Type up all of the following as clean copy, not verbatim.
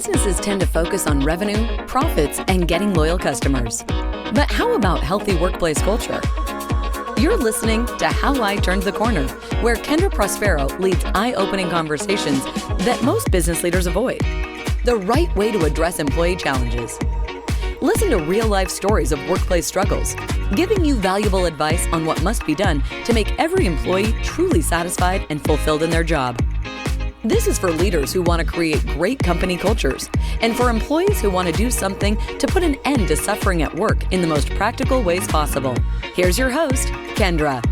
Businesses tend to focus on revenue, profits, and getting loyal customers. But how about healthy workplace culture? You're listening to How I Turned the Corner, where Kendra Prospero leads eye-opening conversations that most business leaders avoid. The right way to address employee challenges. Listen to real-life stories of workplace struggles, giving you valuable advice on what must be done to make every employee truly satisfied and fulfilled in their job. This is for leaders who want to create great company cultures and for employees who want to do something to put an end to suffering at work in the most practical ways possible. Here's your host, Kendra.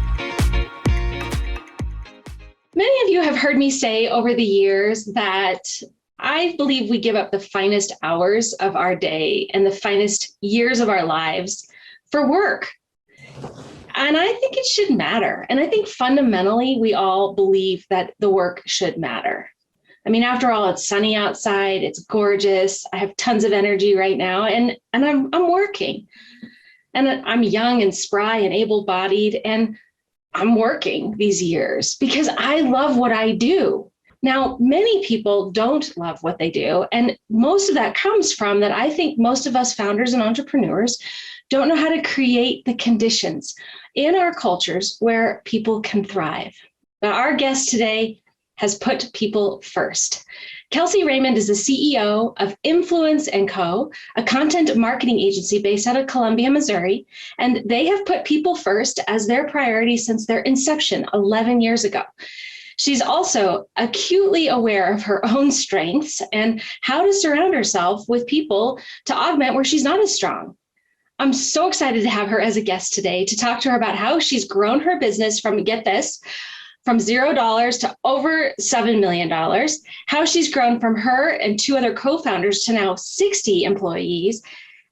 Many of you have heard me say over the years that I believe we give up the finest hours of our day and the finest years of our lives for work. And I think it should matter. And I think fundamentally, we all believe that the work should matter. I mean, after all, it's sunny outside, it's gorgeous. I have tons of energy right now, and I'm working. And I'm young and spry and able-bodied, and I'm working these years because I love what I do. Now, many people don't love what they do. And most of that comes from that I think most of us founders and entrepreneurs don't know how to create the conditions in our cultures where people can thrive. Now, our guest today has put people first. Kelsey Raymond is the CEO of Influence & Co., a content marketing agency based out of Columbia, Missouri, and they have put people first as their priority since their inception 11 years ago. She's also acutely aware of her own strengths and how to surround herself with people to augment where she's not as strong. I'm so excited to have her as a guest today to talk to her about how she's grown her business from, get this, from $0 to over $7 million, how she's grown from her and two other co-founders to now 60 employees,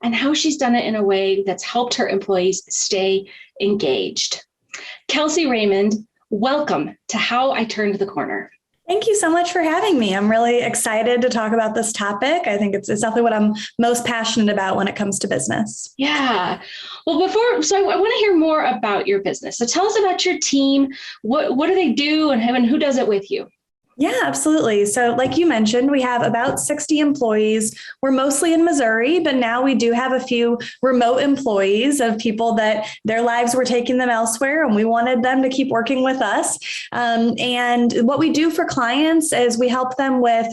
and how she's done it in a way that's helped her employees stay engaged. Kelsey Raymond, welcome to How I Turned the Corner. Thank you so much for having me. I'm really excited to talk about this topic. I think it's definitely what I'm most passionate about when it comes to business. Yeah. Well, I want to hear more about your business. So tell us about your team. What do they do and who does it with you? Yeah, absolutely. So like you mentioned, we have about 60 employees. We're mostly in Missouri, but now we do have a few remote employees of people that their lives were taking them elsewhere, and we wanted them to keep working with us. And what we do for clients is we help them with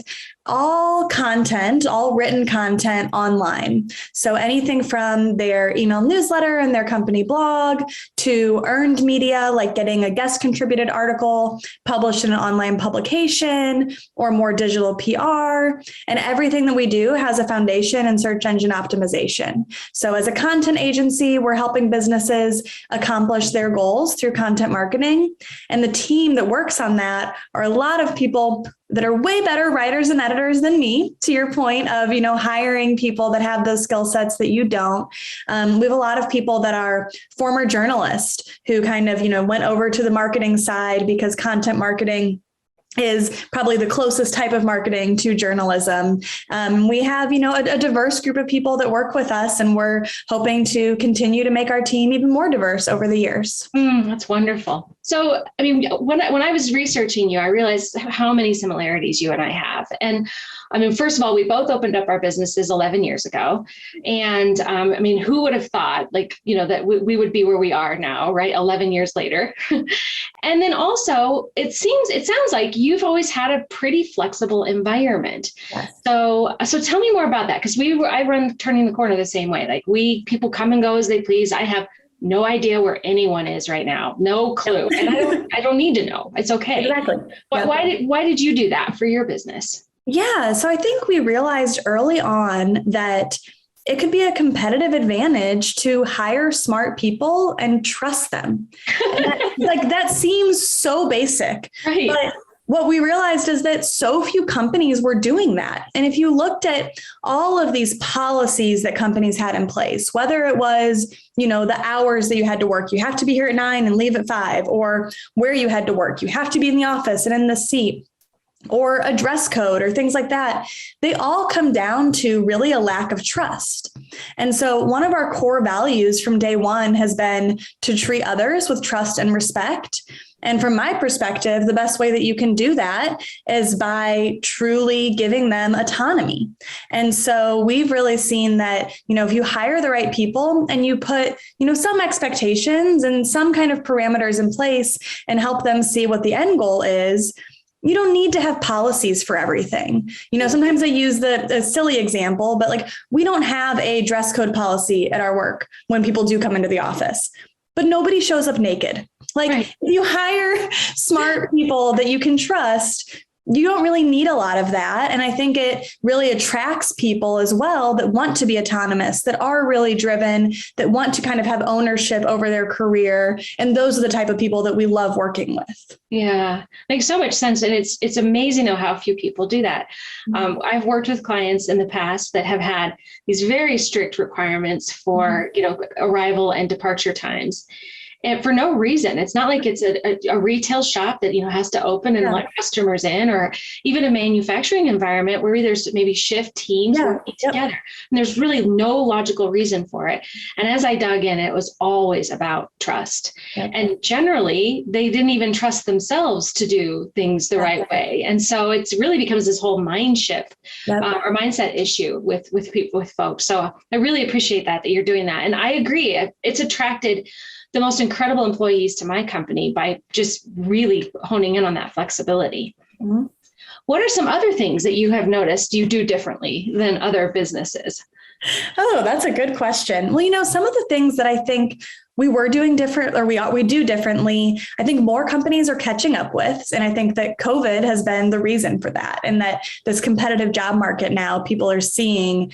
all written content online. So anything from their email newsletter and their company blog to earned media, like getting a guest contributed article published in an online publication or more digital PR. And everything that we do has a foundation in search engine optimization. So as a content agency, we're helping businesses accomplish their goals through content marketing. And the team that works on that are a lot of people that are way better writers and editors than me, to your point of, hiring people that have those skill sets that you don't. We have a lot of people that are former journalists who kind of, went over to the marketing side because content marketing is probably the closest type of marketing to journalism. We have, a diverse group of people that work with us, and we're hoping to continue to make our team even more diverse over the years. That's wonderful. So, when I was researching you, I realized how many similarities you and I have. And first of all, we both opened up our businesses 11 years ago. And who would have thought that we would be where we are now, right? 11 years later. And then also it sounds like you've always had a pretty flexible environment. Yes. So tell me more about that. Because I run Turning the Corner the same way. People come and go as they please. I have no idea where anyone is right now. No clue. And I don't need to know. It's okay. Exactly. But why did you do that for your business? Yeah. So I think we realized early on that it could be a competitive advantage to hire smart people and trust them. And that seems so basic. Right. But what we realized is that so few companies were doing that. And if you looked at all of these policies that companies had in place, whether it was, the hours that you had to work, you have to be here at 9 and leave at 5, or where you had to work, you have to be in the office and in the seat, or a dress code or things like that, they all come down to really a lack of trust. And so one of our core values from day one has been to treat others with trust and respect. And from my perspective, the best way that you can do that is by truly giving them autonomy. And so we've really seen that, if you hire the right people and you put, some expectations and some kind of parameters in place and help them see what the end goal is, you don't need to have policies for everything. Sometimes I use the silly example, but like we don't have a dress code policy at our work when people do come into the office, but nobody shows up naked. Like right. If you hire smart people that you can trust, you don't really need a lot of that. And I think it really attracts people as well that want to be autonomous, that are really driven, that want to kind of have ownership over their career. And those are the type of people that we love working with. Yeah, makes so much sense. And it's amazing how few people do that. Mm-hmm. I've worked with clients in the past that have had these very strict requirements for, arrival and departure times. And for no reason. It's not like it's a retail shop that, has to open and let customers in, or even a manufacturing environment where there's maybe shift teams working together. And there's really no logical reason for it. And as I dug in, it was always about trust. Yep. And generally, they didn't even trust themselves to do things the right way. And so it really becomes this whole mind shift or mindset issue with people, with folks. So I really appreciate that you're doing that. And I agree. It's attracted the most incredible employees to my company by just really honing in on that flexibility. Mm-hmm. What are some other things that you have noticed you do differently than other businesses? Oh, that's a good question. Well, some of the things that I think we were doing different, or we do differently, I think more companies are catching up with. And I think that COVID has been the reason for that. And that this competitive job market now, people are seeing,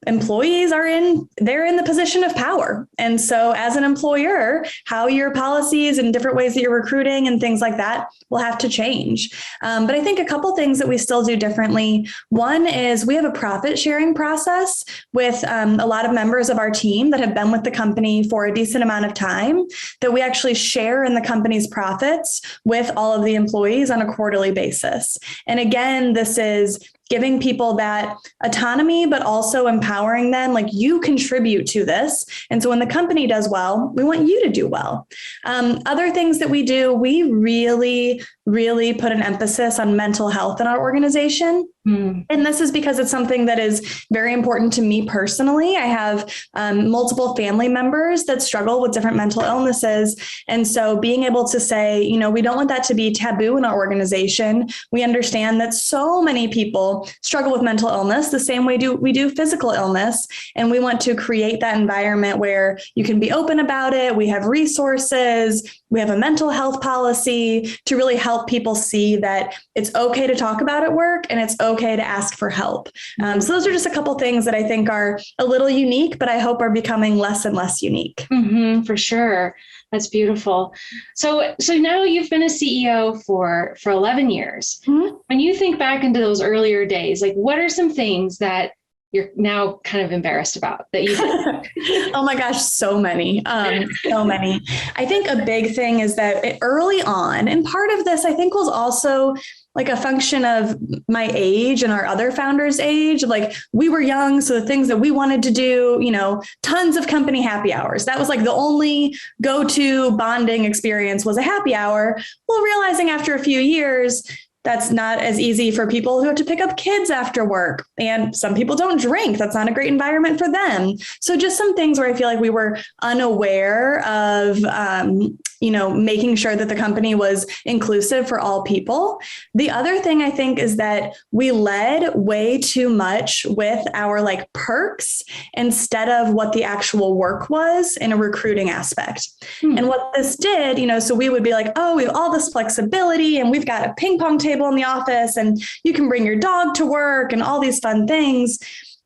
employees they're in the position of power. And so as an employer, how your policies and different ways that you're recruiting and things like that will have to change. But I think a couple things that we still do differently. One is we have a profit sharing process with a lot of members of our team that have been with the company for a decent amount of time, that we actually share in the company's profits with all of the employees on a quarterly basis. And again, this is giving people that autonomy, but also empowering them, like you contribute to this. And so when the company does well, we want you to do well. Other things that we do, we really put an emphasis on mental health in our organization. And this is because it's something that is very important to me personally. I have multiple family members that struggle with different mental illnesses. And so being able to say, we don't want that to be taboo in our organization. We understand that so many people struggle with mental illness the same way we do physical illness. And we want to create that environment where you can be open about it. We have resources. We have a mental health policy to really help people see that it's okay to talk about at work and it's okay to ask for help. So those are just a couple things that I think are a little unique, but I hope are becoming less and less unique. Mm-hmm, for sure. That's beautiful. So now you've been a CEO for 11 years. Mm-hmm. When you think back into those earlier days, like what are some things that you're now kind of embarrassed about that you did? Oh my gosh, so many. I think a big thing is that early on, and part of this I think was also like a function of my age and our other founders' age. Like we were young, so the things that we wanted to do, tons of company happy hours. That was like the only go-to bonding experience was a happy hour. Well, realizing after a few years, that's not as easy for people who have to pick up kids after work. And some people don't drink. That's not a great environment for them. So just some things where I feel like we were unaware of, making sure that the company was inclusive for all people. The other thing I think is that we led way too much with our perks instead of what the actual work was in a recruiting aspect. And what this did, so we would be like, oh, we have all this flexibility and we've got a ping pong table in the office and you can bring your dog to work and all these fun things.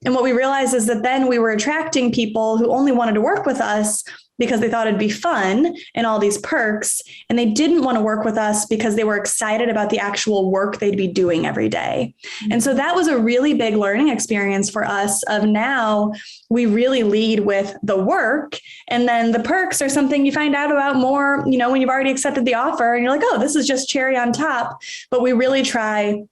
And what we realized is that then we were attracting people who only wanted to work with us because they thought it'd be fun and all these perks. And they didn't want to work with us because they were excited about the actual work they'd be doing every day. And so that was a really big learning experience for us of now we really lead with the work. And then the perks are something you find out about more, when you've already accepted the offer and you're like, oh, this is just cherry on top. But we really try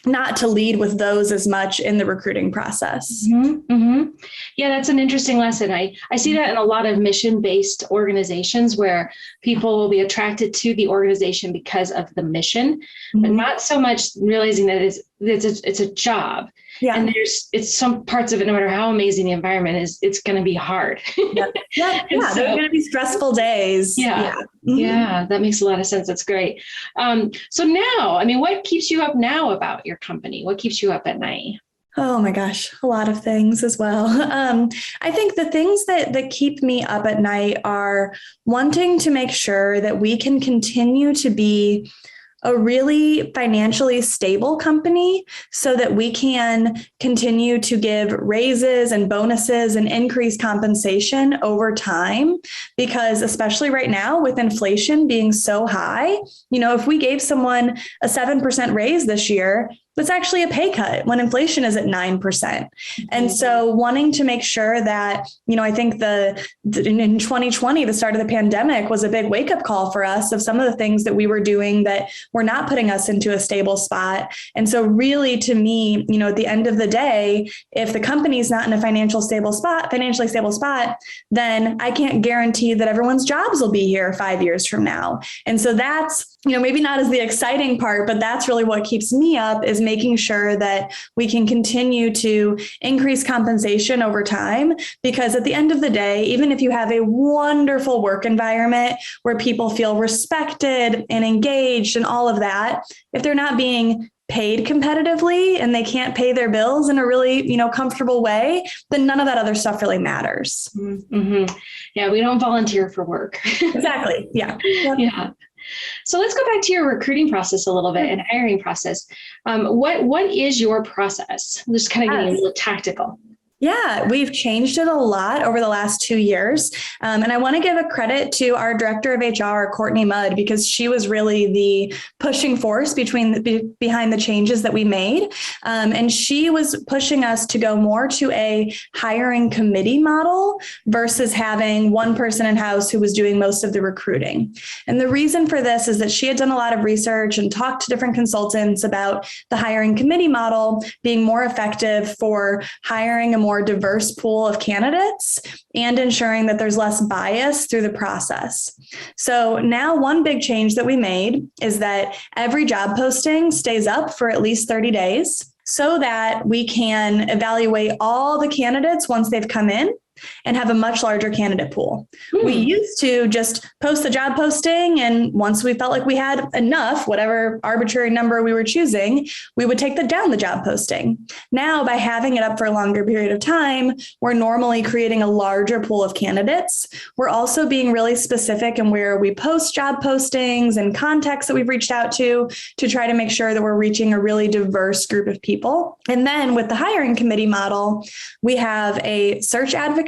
not to lead with those as much in the recruiting process. Mm-hmm, mm-hmm. Yeah, that's an interesting lesson. I see that in a lot of mission-based organizations where people will be attracted to the organization because of the mission, but not so much realizing that it's a job. Yeah. And it's some parts of it, no matter how amazing the environment is, it's going to be hard. Yep. Yeah. So, there's going to be stressful days. Yeah. Yeah. That makes a lot of sense. That's great. So now, I mean, what keeps you up now about your company? What keeps you up at night? Oh my gosh, a lot of things as well. I think the things that keep me up at night are wanting to make sure that we can continue to be a really financially stable company so that we can continue to give raises and bonuses and increase compensation over time. Because especially right now with inflation being so high, if we gave someone a 7% raise this year, that's actually a pay cut when inflation is at 9%. And so wanting to make sure that, I think in 2020, the start of the pandemic was a big wake up call for us of some of the things that we were doing that were not putting us into a stable spot. And so really to me, at the end of the day, if the company's not in a financially stable spot, then I can't guarantee that everyone's jobs will be here 5 years from now. And so that's, maybe not as the exciting part, but that's really what keeps me up, is making sure that we can continue to increase compensation over time. Because at the end of the day, even if you have a wonderful work environment where people feel respected and engaged and all of that, if they're not being paid competitively and they can't pay their bills in a really, comfortable way, then none of that other stuff really matters. Mm-hmm. Yeah, we don't volunteer for work. Exactly. Yeah. Yep. Yeah. So let's go back to your recruiting process a little bit and hiring process. What is your process? I'm just kind of getting a little tactical. Yeah, we've changed it a lot over the last 2 years. And I want to give a credit to our director of HR, Courtney Mudd, because she was really the pushing force behind the changes that we made. And she was pushing us to go more to a hiring committee model versus having one person in-house who was doing most of the recruiting. And the reason for this is that she had done a lot of research and talked to different consultants about the hiring committee model being more effective for hiring a more diverse pool of candidates and ensuring that there's less bias through the process. So now one big change that we made is that every job posting stays up for at least 30 days so that we can evaluate all the candidates once they've come in and have a much larger candidate pool. We used to just post the job posting, and once we felt like we had enough, whatever arbitrary number we were choosing, we would take down the job posting. Now, by having it up for a longer period of time, we're normally creating a larger pool of candidates. We're also being really specific in where we post job postings and contacts that we've reached out to try to make sure that we're reaching a really diverse group of people. And then with the hiring committee model, we have a search advocate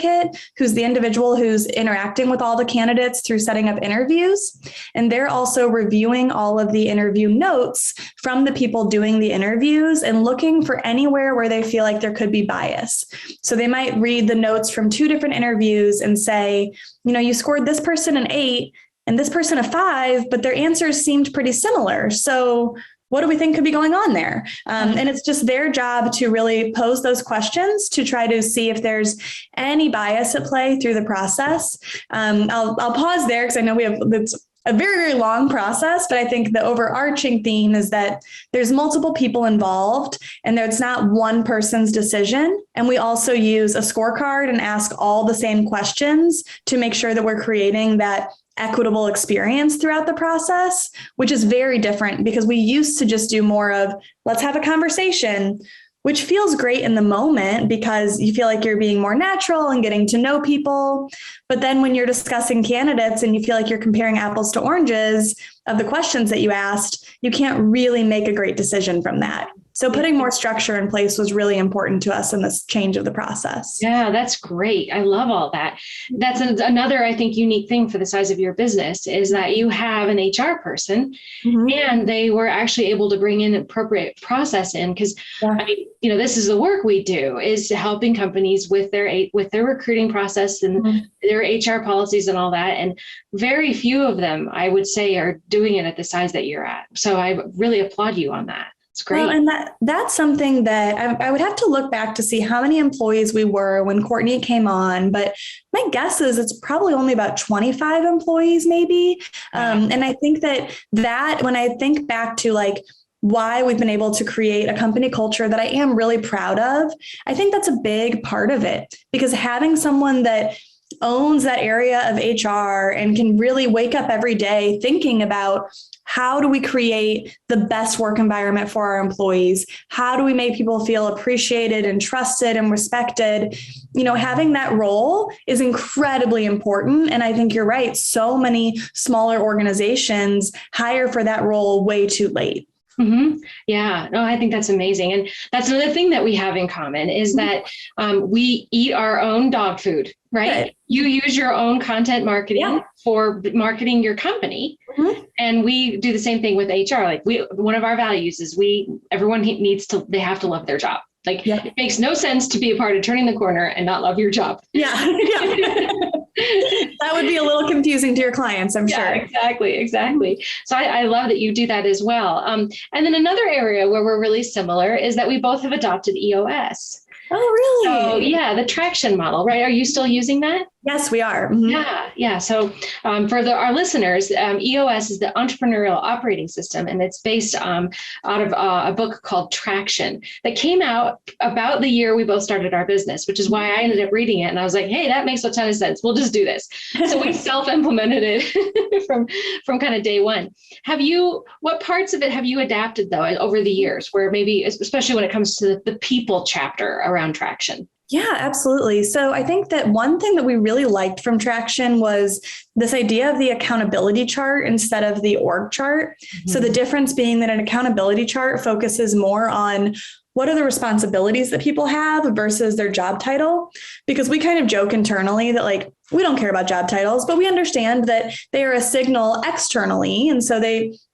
who's the individual who's interacting with all the candidates through setting up interviews. And they're also reviewing all of the interview notes from the people doing the interviews and looking for anywhere where they feel like there could be bias. So they might read the notes from 2 different interviews and say, you scored this person an 8 and this person a 5, but their answers seemed pretty similar. So what do we think could be going on there? And it's just their job to really pose those questions to try to see if there's any bias at play through the process. I'll pause there because I know it's a very, very long process, but I think the overarching theme is that there's multiple people involved and it's not one person's decision. And we also use a scorecard and ask all the same questions to make sure that we're creating that equitable experience throughout the process, which is very different because we used to just do more of, let's have a conversation, which feels great in the moment because you feel like you're being more natural and getting to know people. But then when you're discussing candidates and you feel like you're comparing apples to oranges of the questions that you asked, you can't really make a great decision from that. So putting more structure in place was really important to us in this change of the process. Yeah, that's great. I love all that. That's another, I think, unique thing for the size of your business is that you have an HR person and they were actually able to bring in appropriate process in because, I mean, this is the work we do is helping companies with their recruiting process and their HR policies and all that. And very few of them, I would say, are doing it at the size that you're at. So I really applaud you on that. It's great. Well, and that's something that I would have to look back to see how many employees we were when Courtney came on, but my guess is it's probably only about 25 employees, maybe. And I think that when I think back to like why we've been able to create a company culture that I am really proud of, I think that's a big part of it, because having someone that owns that area of HR and can really wake up every day thinking about how do we create the best work environment for our employees? How do we make people feel appreciated and trusted and respected? Having that role is incredibly important. And I think you're right. So many smaller organizations hire for that role way too late. Mm-hmm. Yeah, no, I think that's amazing. And that's another thing that we have in common is that we eat our own dog food, right? Good. You use your own content marketing for marketing your company. Mm-hmm. And we do the same thing with HR. Like one of our values is everyone they have to love their job. Like it makes no sense to be a part of turning the corner and not love your job. Yeah. That would be a little confusing to your clients, I'm sure. Exactly. So I love that you do that as well. And then another area where we're really similar is that we both have adopted EOS. Oh, really? So yeah, the traction model, right? Are you still using that? Yes, we are. Mm-hmm. Yeah. So for our listeners, EOS is the entrepreneurial operating system, and it's based out of a book called Traction that came out about the year we both started our business, which is why I ended up reading it. And I was like, hey, that makes a ton of sense. We'll just do this. So we self-implemented it from kind of day one. What parts of it have you adapted though over the years, where maybe, especially when it comes to the people chapter around Traction? Yeah, absolutely. So I think that one thing that we really liked from Traction was this idea of the accountability chart instead of the org chart. Mm-hmm. So the difference being that an accountability chart focuses more on what are the responsibilities that people have versus their job title, because we kind of joke internally that like, we don't care about job titles, but we understand that they are a signal externally. And so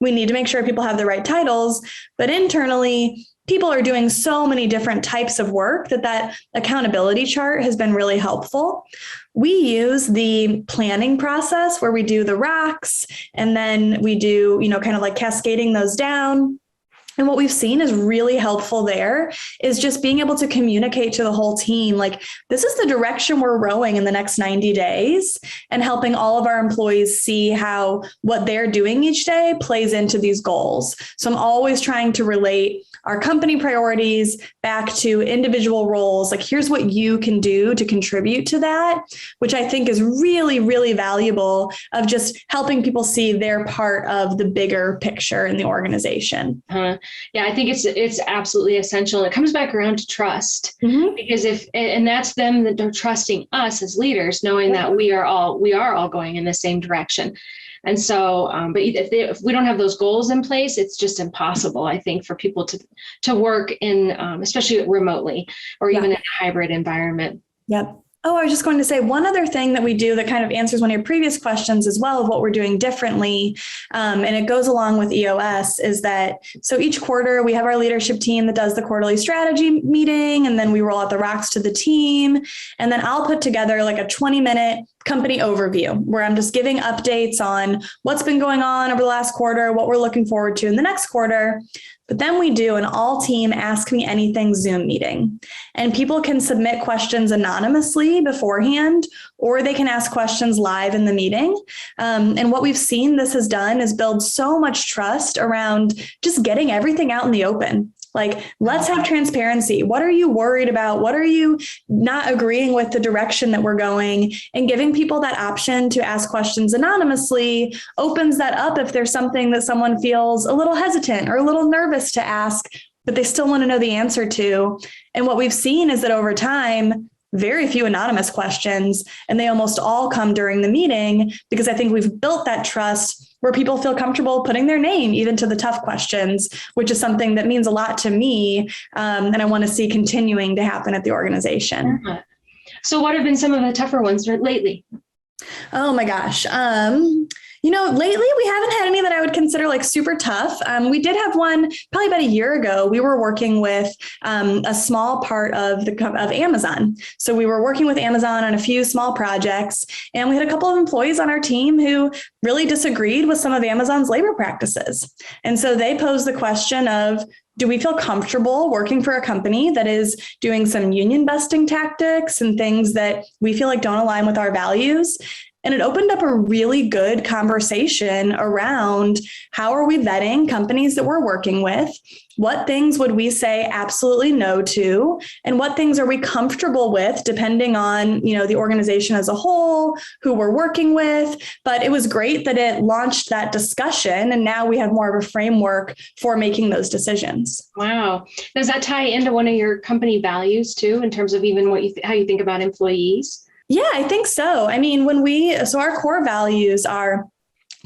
we need to make sure people have the right titles, but internally, people are doing so many different types of work that accountability chart has been really helpful. We use the planning process where we do the rocks and then we do, kind of like cascading those down. And what we've seen is really helpful there is just being able to communicate to the whole team, like, this is the direction we're rowing in the next 90 days and helping all of our employees see how what they're doing each day plays into these goals. So I'm always trying to relate our company priorities back to individual roles. Like, here's what you can do to contribute to that, which I think is really, really valuable of just helping people see their part of the bigger picture in the organization. Yeah, I think it's absolutely essential. It comes back around to trust, because and that's them that are trusting us as leaders, knowing that we are all going in the same direction. And so, but if we don't have those goals in place, it's just impossible, I think, for people to work in, especially remotely or even in a hybrid environment. Yep. Oh, I was just going to say one other thing that we do that kind of answers one of your previous questions as well of what we're doing differently. And it goes along with EOS is that, so each quarter we have our leadership team that does the quarterly strategy meeting, and then we roll out the rocks to the team. And then I'll put together like a 20-minute company overview where I'm just giving updates on what's been going on over the last quarter, what we're looking forward to in the next quarter. But then we do an all team Ask Me Anything Zoom meeting, and people can submit questions anonymously beforehand, or they can ask questions live in the meeting. And what we've seen this has done is build so much trust around just getting everything out in the open. Like, let's have transparency. What are you worried about? What are you not agreeing with the direction that we're going? And giving people that option to ask questions anonymously opens that up if there's something that someone feels a little hesitant or a little nervous to ask, but they still want to know the answer to. And what we've seen is that over time, very few anonymous questions, and they almost all come during the meeting, because I think we've built that trust where people feel comfortable putting their name even to the tough questions, which is something that means a lot to me. And I want to see continuing to happen at the organization. So what have been some of the tougher ones lately? Oh my gosh. Lately we haven't had any that I would consider like super tough. We did have one probably about a year ago. We were working with a small part of Amazon. So we were working with Amazon on a few small projects, and we had a couple of employees on our team who really disagreed with some of Amazon's labor practices. And so they posed the question of, do we feel comfortable working for a company that is doing some union busting tactics and things that we feel like don't align with our values? And it opened up a really good conversation around how are we vetting companies that we're working with? What things would we say absolutely no to? And what things are we comfortable with depending on, the organization as a whole, who we're working with? But it was great that it launched that discussion. And now we have more of a framework for making those decisions. Wow. Does that tie into one of your company values too, in terms of even how you think about employees? Yeah, I think so. I mean, so our core values are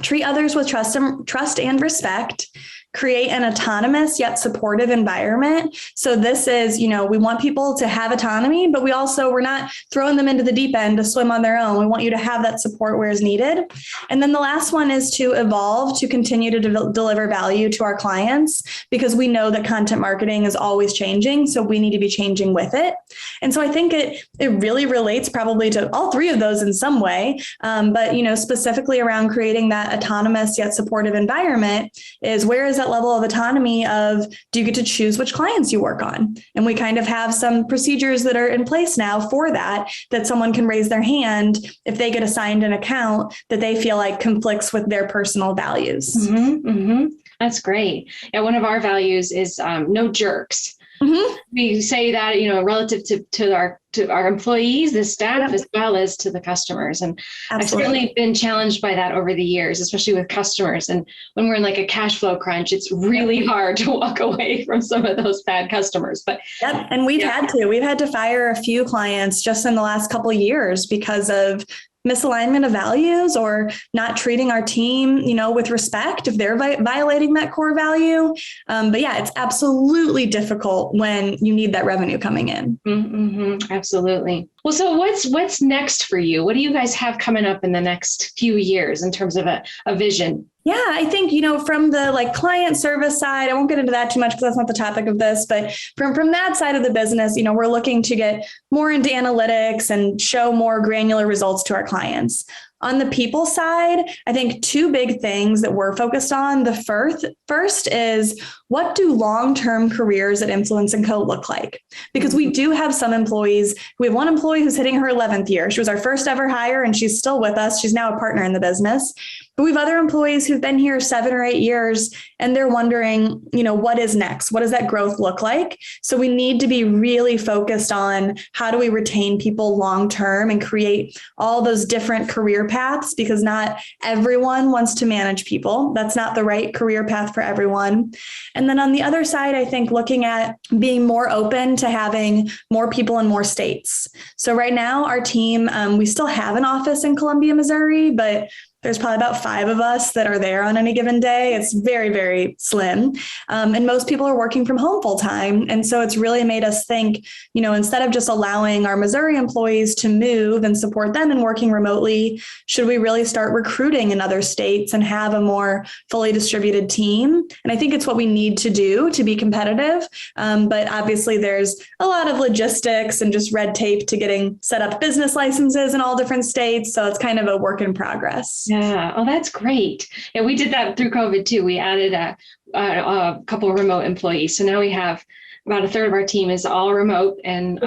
treat others with trust and respect, create an autonomous yet supportive environment. So this is, we want people to have autonomy, but we're not throwing them into the deep end to swim on their own. We want you to have that support where is needed. And then the last one is to evolve, to continue to deliver value to our clients, because we know that content marketing is always changing. So we need to be changing with it. And so I think it really relates probably to all three of those in some way. But, specifically around creating that autonomous yet supportive environment is where is that level of autonomy of, do you get to choose which clients you work on? And we kind of have some procedures that are in place now for that someone can raise their hand if they get assigned an account that they feel like conflicts with their personal values. Mm-hmm, mm-hmm. That's great. Yeah, one of our values is no jerks. Mm-hmm. We say that, relative to our employees, the staff, as well as to the customers. And Absolutely. I've certainly been challenged by that over the years, especially with customers. And when we're in like a cash flow crunch, it's really hard to walk away from some of those bad customers. But and we've had to fire a few clients just in the last couple of years because of misalignment of values or not treating our team, with respect if they're violating that core value. But yeah, it's absolutely difficult when you need that revenue coming in. Mm-hmm, absolutely. Well, so what's next for you? What do you guys have coming up in the next few years in terms of a vision? Yeah, I think, from the client service side, I won't get into that too much because that's not the topic of this, but from that side of the business, we're looking to get more into analytics and show more granular results to our clients. On the people side, I think two big things that we're focused on. The first is, what do long-term careers at Influence & Co. look like? Because we do have some employees. We have one employee who's hitting her 11th year. She was our first ever hire and she's still with us. She's now a partner in the business. But we have other employees who've been here 7 or 8 years and they're wondering, what is next? What does that growth look like? So we need to be really focused on how do we retain people long-term and create all those different career paths, because not everyone wants to manage people. That's not the right career path for everyone. And then on the other side, I think looking at being more open to having more people in more states. So right now, our team, we still have an office in Columbia, Missouri, but there's probably about 5 of us that are there on any given day. It's very, very slim. And most people are working from home full time. And so it's really made us think, instead of just allowing our Missouri employees to move and support them and working remotely, should we really start recruiting in other states and have a more fully distributed team? And I think it's what we need to do to be competitive. But obviously there's a lot of logistics and just red tape to getting set up business licenses in all different states. So it's kind of a work in progress. Yeah. Oh, that's great. Yeah, we did that through COVID too. We added a couple of remote employees. So now we have about a third of our team is all remote and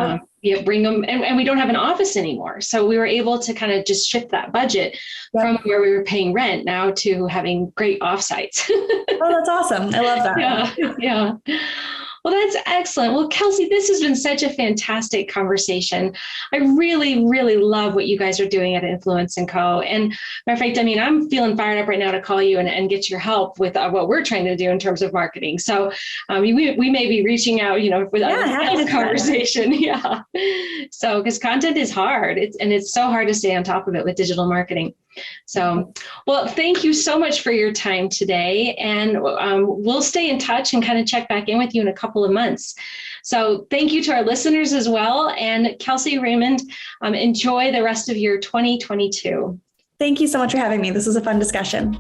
bring them. And we don't have an office anymore. So we were able to kind of just shift that budget from where we were paying rent now to having great offsites. Oh, that's awesome. I love that. Yeah. Well, that's excellent. Well, Kelsey, this has been such a fantastic conversation. I really, really love what you guys are doing at Influence & Co. And matter of fact, I'm feeling fired up right now to call you and get your help with what we're trying to do in terms of marketing. So we may be reaching out, with a conversation. Yeah. So, because content is hard. It's so hard to stay on top of it with digital marketing. So, well, thank you so much for your time today. And we'll stay in touch and kind of check back in with you in a couple of months. So thank you to our listeners as well. And Kelsey Raymond, enjoy the rest of your 2022. Thank you so much for having me. This was a fun discussion.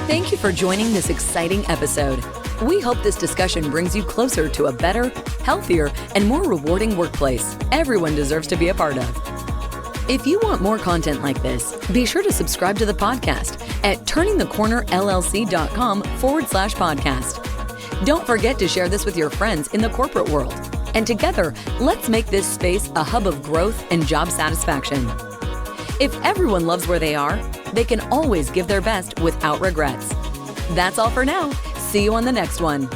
Thank you for joining this exciting episode. We hope this discussion brings you closer to a better, healthier, and more rewarding workplace everyone deserves to be a part of. If you want more content like this, be sure to subscribe to the podcast at turningthecornerllc.com/podcast. Don't forget to share this with your friends in the corporate world. And together, let's make this space a hub of growth and job satisfaction. If everyone loves where they are, they can always give their best without regrets. That's all for now. See you on the next one.